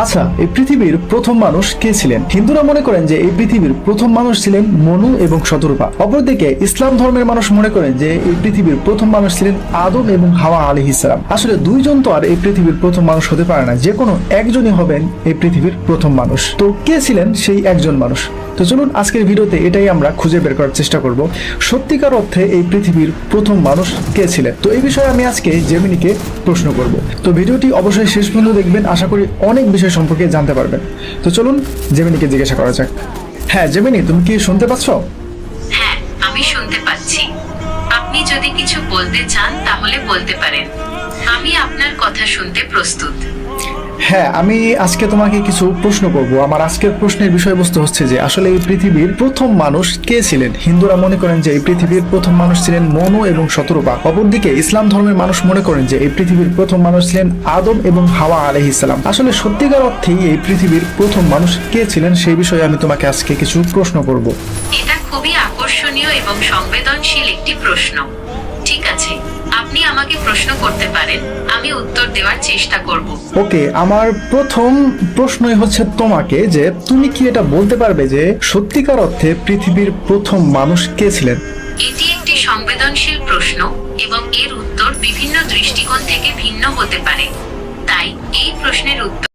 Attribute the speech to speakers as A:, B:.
A: আচ্ছা, এই পৃথিবীর প্রথম মানুষ কে ছিলেন? হিন্দুরা মনে করেন যে এই পৃথিবীর প্রথম মানুষ ছিলেন মনু এবং শতরূপা। অপরদিকে ইসলাম ধর্মের মানুষ মনে করেন যে এই পৃথিবীর প্রথম মানুষ ছিলেন আদম এবং হাওয়া আলাইহিস সালাম। আসলে দুইজন তো আর এই পৃথিবীর প্রথম মানুষ হতে পারে না, যে কোনো একজনই হবেন এই পৃথিবীর প্রথম মানুষ। তো কে ছিলেন সেই একজন মানুষ? তো চলুন আজকের ভিডিওতে এটাই আমরা খুঁজে বের করার চেষ্টা করব, সত্যিকার অর্থে এই পৃথিবীর প্রথম মানুষ কে ছিলেন। তো এই বিষয়ে আমি আজকে জেমিনিকে প্রশ্ন করব। তো ভিডিওটি অবশ্যই শেষ পর্যন্ত দেখবেন, আশা করি অনেক বিষয় সম্পর্কে জানতে পারবেন। তো চলুন জেমিনিকে জিজ্ঞাসা করা যাক। হ্যাঁ জেমিনি, তুমি কি শুনতে পাচ্ছ?
B: হ্যাঁ, আমি শুনতে পাচ্ছি। আপনি যদি কিছু বলতে চান তাহলে বলতে পারেন। আমি আপনার কথা শুনতে প্রস্তুত।
A: হ্যাঁ, আমি আজকে তোমাকে কিছু প্রশ্ন করব। আমার আজকের প্রশ্নের বিষয়বস্তু হচ্ছে যে আসলে এই পৃথিবীর প্রথম মানুষ কে ছিলেন? হিন্দুরা মনে করেন যে এই পৃথিবীর প্রথম মানুষ ছিলেন মনু এবং শতরূপা। অপরদিকে ইসলাম ধর্মের মানুষ মনে করেন যে এই পৃথিবীর প্রথম মানুষ ছিলেন আদম এবং হাওয়া আলাইহিস সালাম। আসলে সত্যিকার অর্থেই এই পৃথিবীর প্রথম মানুষ কে ছিলেন সেই বিষয়ে আমি তোমাকে আজকে কিছু প্রশ্ন করব।
B: এটা খুবই আকর্ষণীয় এবং সংবেদনশীল একটি প্রশ্ন। ঠিক আছে, আপনি আমাকে প্রশ্ন করতে পারেন, আমি উত্তর দেওয়ার চেষ্টা করব।
A: ওকে, আমার প্রথম প্রশ্নই হচ্ছে তোমাকে যে তুমি কি এটা বলতে পারবে যে সত্যিকার অর্থে পৃথিবীর প্রথম মানুষ কে ছিলেন?
B: এটি একটি সংবেদনশীল প্রশ্ন এবং এর উত্তর বিভিন্ন দৃষ্টিকোণ থেকে ভিন্ন হতে পারে। তাই এই প্রশ্নের উত্তর